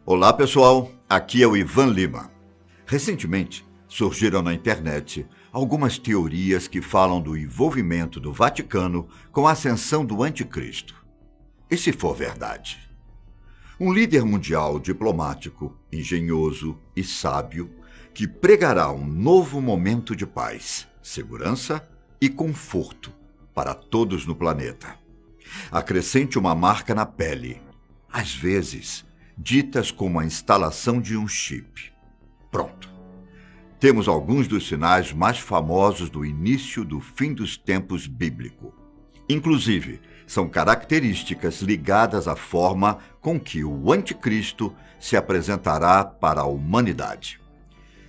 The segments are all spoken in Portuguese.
Olá pessoal, aqui é o Ivan Lima. Recentemente surgiram na internet algumas teorias que falam do envolvimento do Vaticano com a ascensão do Anticristo. E se for verdade? Um líder mundial diplomático, engenhoso e sábio que pregará um novo momento de paz, segurança e conforto para todos no planeta. Acrescente uma marca na pele, às vezes ditas como a instalação de um chip. Pronto. Temos alguns dos sinais mais famosos do início do fim dos tempos bíblico. Inclusive, são características ligadas à forma com que o Anticristo se apresentará para a humanidade.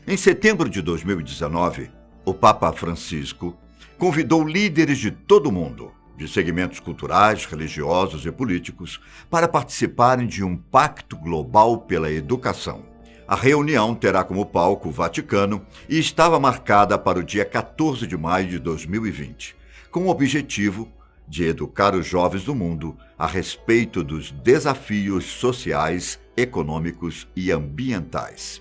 Em setembro de 2019, o Papa Francisco convidou líderes de todo o mundo, de segmentos culturais, religiosos e políticos, para participarem de um pacto global pela educação. A reunião terá como palco o Vaticano e estava marcada para o dia 14 de maio de 2020, com o objetivo de educar os jovens do mundo a respeito dos desafios sociais, econômicos e ambientais.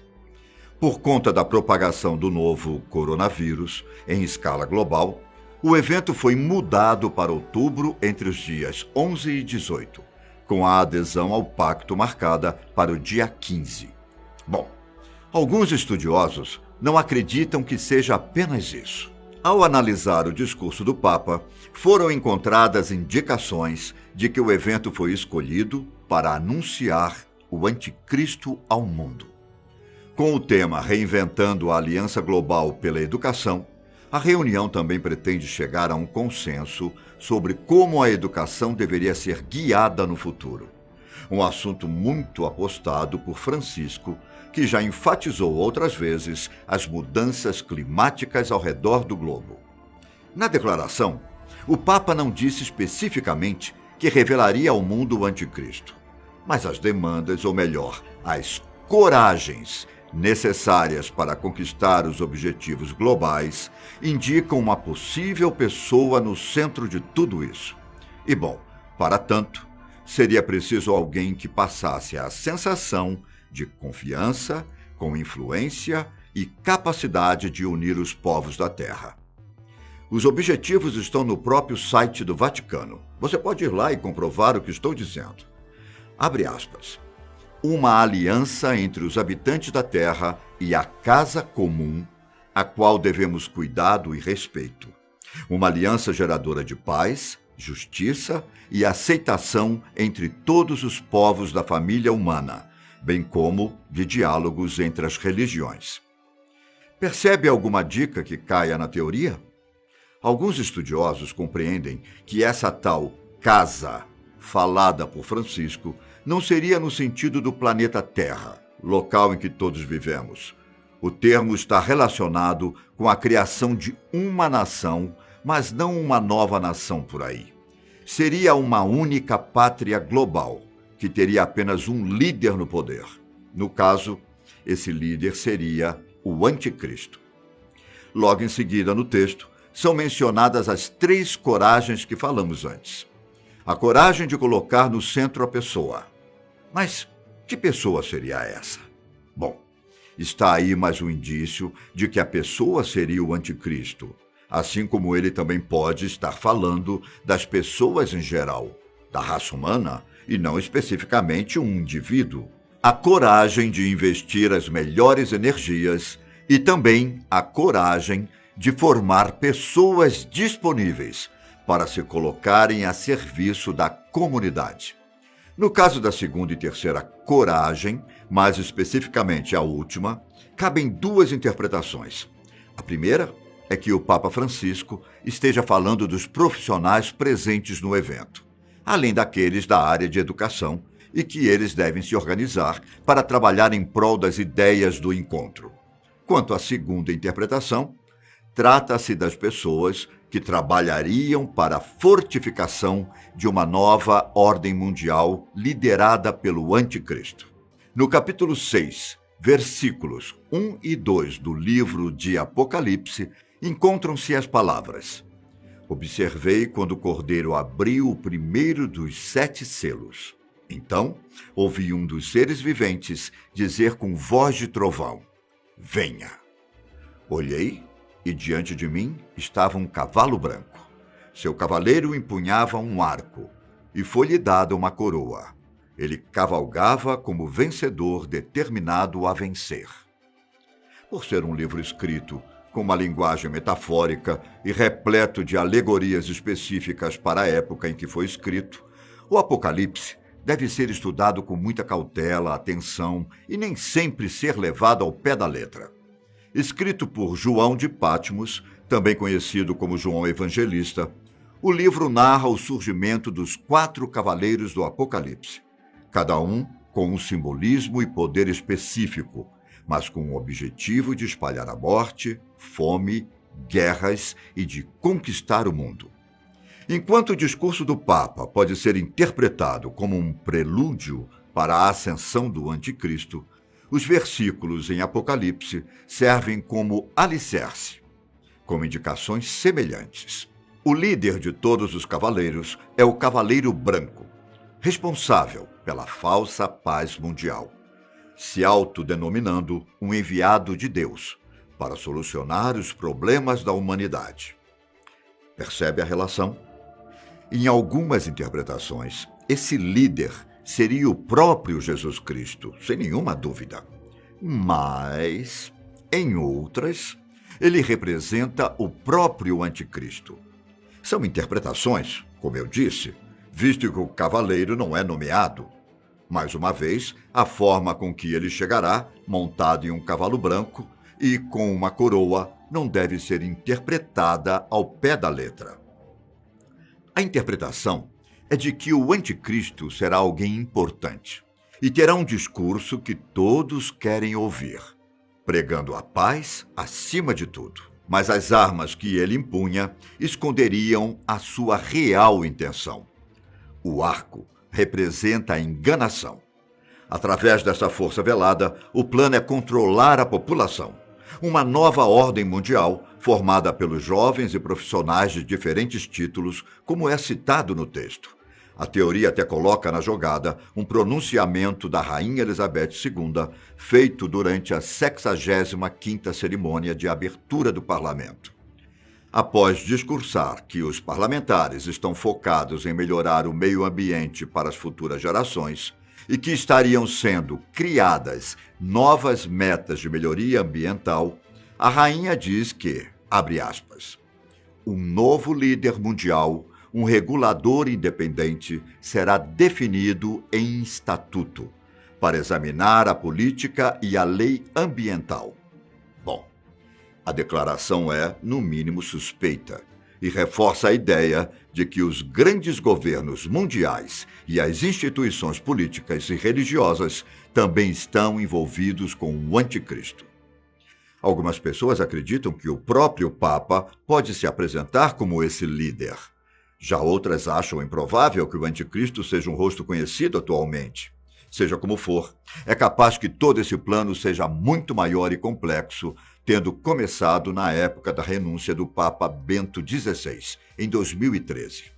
Por conta da propagação do novo coronavírus em escala global, o evento foi mudado para outubro entre os dias 11 e 18, com a adesão ao pacto marcada para o dia 15. Bom, alguns estudiosos não acreditam que seja apenas isso. Ao analisar o discurso do Papa, foram encontradas indicações de que o evento foi escolhido para anunciar o Anticristo ao mundo. Com o tema Reinventando a Aliança Global pela Educação, a reunião também pretende chegar a um consenso sobre como a educação deveria ser guiada no futuro. Um assunto muito apostado por Francisco, que já enfatizou outras vezes as mudanças climáticas ao redor do globo. Na declaração, o Papa não disse especificamente que revelaria ao mundo o Anticristo, mas as demandas, ou melhor, as coragens necessárias para conquistar os objetivos globais, indicam uma possível pessoa no centro de tudo isso. E bom, para tanto, seria preciso alguém que passasse a sensação de confiança, com influência e capacidade de unir os povos da Terra. Os objetivos estão no próprio site do Vaticano. Você pode ir lá e comprovar o que estou dizendo. Abre aspas. Uma aliança entre os habitantes da Terra e a casa comum, a qual devemos cuidado e respeito. Uma aliança geradora de paz, justiça e aceitação entre todos os povos da família humana, bem como de diálogos entre as religiões. Percebe alguma dica que caia na teoria? Alguns estudiosos compreendem que essa tal casa, falada por Francisco, não seria no sentido do planeta Terra, local em que todos vivemos. O termo está relacionado com a criação de uma nação, mas não uma nova nação por aí. Seria uma única pátria global, que teria apenas um líder no poder. No caso, esse líder seria o Anticristo. Logo em seguida, no texto, são mencionadas as 3 coragens que falamos antes. A coragem de colocar no centro a pessoa. Mas que pessoa seria essa? Bom, está aí mais um indício de que a pessoa seria o Anticristo, assim como ele também pode estar falando das pessoas em geral, da raça humana, e não especificamente um indivíduo. A coragem de investir as melhores energias e também a coragem de formar pessoas disponíveis para se colocarem a serviço da comunidade. No caso da segunda e terceira coragem, mais especificamente a última, cabem 2 interpretações. A primeira é que o Papa Francisco esteja falando dos profissionais presentes no evento, além daqueles da área de educação, e que eles devem se organizar para trabalhar em prol das ideias do encontro. Quanto à segunda interpretação, trata-se das pessoas que trabalhariam para a fortificação de uma nova ordem mundial liderada pelo Anticristo. No capítulo 6, versículos 1 e 2 do livro de Apocalipse, encontram-se as palavras: Observei quando o Cordeiro abriu o primeiro dos 7 selos. Então, ouvi um dos seres viventes dizer com voz de trovão: venha. Olhei e diante de mim estava um cavalo branco. Seu cavaleiro empunhava um arco e foi-lhe dada uma coroa. Ele cavalgava como vencedor determinado a vencer. Por ser um livro escrito com uma linguagem metafórica e repleto de alegorias específicas para a época em que foi escrito, o Apocalipse deve ser estudado com muita cautela, atenção e nem sempre ser levado ao pé da letra. Escrito por João de Patmos, também conhecido como João Evangelista, o livro narra o surgimento dos 4 cavaleiros do Apocalipse, cada um com um simbolismo e poder específico, mas com o objetivo de espalhar a morte, fome, guerras e de conquistar o mundo. Enquanto o discurso do Papa pode ser interpretado como um prelúdio para a ascensão do Anticristo, os versículos em Apocalipse servem como alicerce, com indicações semelhantes. O líder de todos os cavaleiros é o Cavaleiro Branco, responsável pela falsa paz mundial, se autodenominando um enviado de Deus para solucionar os problemas da humanidade. Percebe a relação? Em algumas interpretações, esse líder seria o próprio Jesus Cristo, sem nenhuma dúvida. Mas, em outras, ele representa o próprio Anticristo. São interpretações, como eu disse, visto que o cavaleiro não é nomeado. Mais uma vez, a forma com que ele chegará, montado em um cavalo branco e com uma coroa, não deve ser interpretada ao pé da letra. A interpretação é de que o Anticristo será alguém importante e terá um discurso que todos querem ouvir, pregando a paz acima de tudo. Mas as armas que ele empunha esconderiam a sua real intenção. O arco representa a enganação. Através dessa força velada, o plano é controlar a população. Uma nova ordem mundial, formada pelos jovens e profissionais de diferentes títulos, como é citado no texto. A teoria até coloca na jogada um pronunciamento da Rainha Elizabeth II, feito durante a 65ª cerimônia de abertura do parlamento. Após discursar que os parlamentares estão focados em melhorar o meio ambiente para as futuras gerações e que estariam sendo criadas novas metas de melhoria ambiental, a rainha diz que, abre aspas, um novo líder mundial, um regulador independente, será definido em estatuto para examinar a política e a lei ambiental. Bom, a declaração é, no mínimo, suspeita e reforça a ideia de que os grandes governos mundiais e as instituições políticas e religiosas também estão envolvidos com o Anticristo. Algumas pessoas acreditam que o próprio Papa pode se apresentar como esse líder. Já outras acham improvável que o Anticristo seja um rosto conhecido atualmente. Seja como for, é capaz que todo esse plano seja muito maior e complexo, tendo começado na época da renúncia do Papa Bento XVI, em 2013.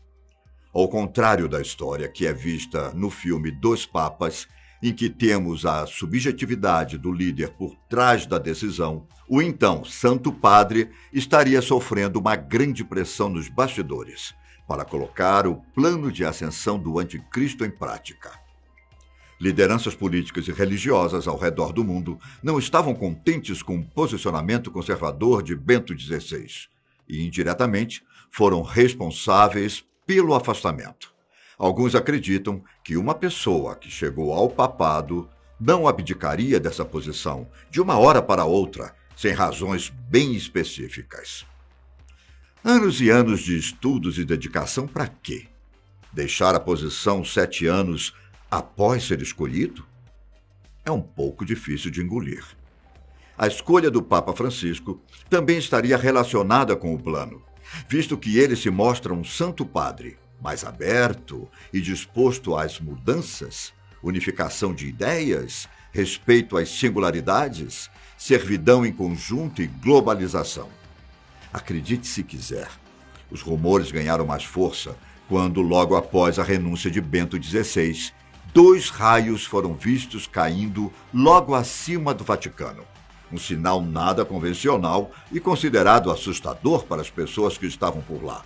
Ao contrário da história que é vista no filme Dos Papas, em que temos a subjetividade do líder por trás da decisão, o então Santo Padre estaria sofrendo uma grande pressão nos bastidores para colocar o plano de ascensão do Anticristo em prática. Lideranças políticas e religiosas ao redor do mundo não estavam contentes com o posicionamento conservador de Bento XVI e, indiretamente, foram responsáveis pelo afastamento. Alguns acreditam que uma pessoa que chegou ao papado não abdicaria dessa posição de uma hora para outra, sem razões bem específicas. Anos e anos de estudos e dedicação para quê? Deixar a posição 7 anos após ser escolhido? É um pouco difícil de engolir. A escolha do Papa Francisco também estaria relacionada com o plano, visto que ele se mostra um santo padre, mais aberto e disposto às mudanças, unificação de ideias, respeito às singularidades, servidão em conjunto e globalização. Acredite se quiser, os rumores ganharam mais força quando, logo após a renúncia de Bento XVI, 2 raios foram vistos caindo logo acima do Vaticano. Um sinal nada convencional e considerado assustador para as pessoas que estavam por lá.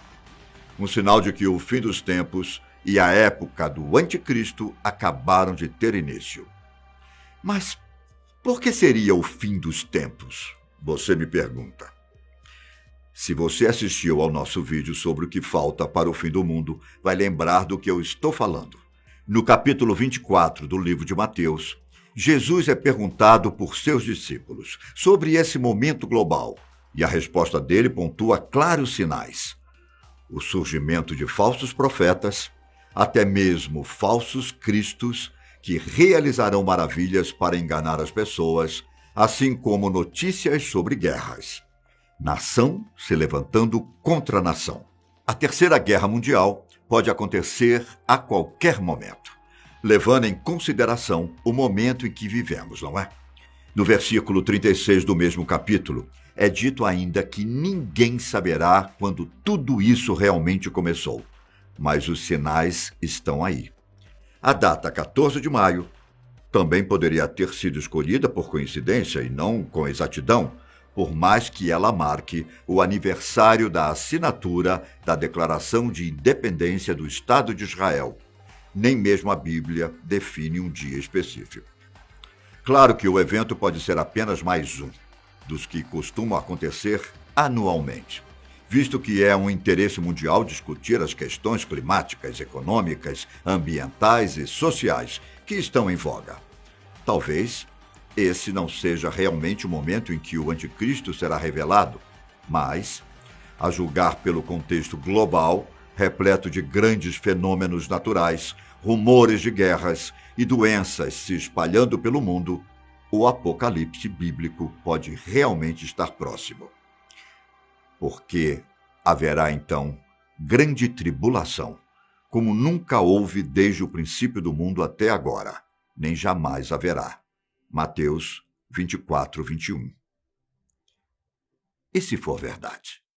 Um sinal de que o fim dos tempos e a época do Anticristo acabaram de ter início. Mas por que seria o fim dos tempos? Você me pergunta. Se você assistiu ao nosso vídeo sobre o que falta para o fim do mundo, vai lembrar do que eu estou falando. No capítulo 24 do livro de Mateus, Jesus é perguntado por seus discípulos sobre esse momento global, e a resposta dele pontua claros sinais. O surgimento de falsos profetas, até mesmo falsos cristos, que realizarão maravilhas para enganar as pessoas, assim como notícias sobre guerras. Nação se levantando contra nação. A Terceira Guerra Mundial pode acontecer a qualquer momento, levando em consideração o momento em que vivemos, não é? No versículo 36 do mesmo capítulo, é dito ainda que ninguém saberá quando tudo isso realmente começou, mas os sinais estão aí. A data 14 de maio também poderia ter sido escolhida por coincidência e não com exatidão, por mais que ela marque o aniversário da assinatura da Declaração de Independência do Estado de Israel. Nem mesmo a Bíblia define um dia específico. Claro que o evento pode ser apenas mais um dos que costumam acontecer anualmente, visto que é um interesse mundial discutir as questões climáticas, econômicas, ambientais e sociais que estão em voga. Talvez esse não seja realmente o momento em que o anticristo será revelado, mas, a julgar pelo contexto global, repleto de grandes fenômenos naturais, rumores de guerras e doenças se espalhando pelo mundo, o apocalipse bíblico pode realmente estar próximo. Porque haverá, então, grande tribulação, como nunca houve desde o princípio do mundo até agora, nem jamais haverá. Mateus 24, 21. E se for verdade?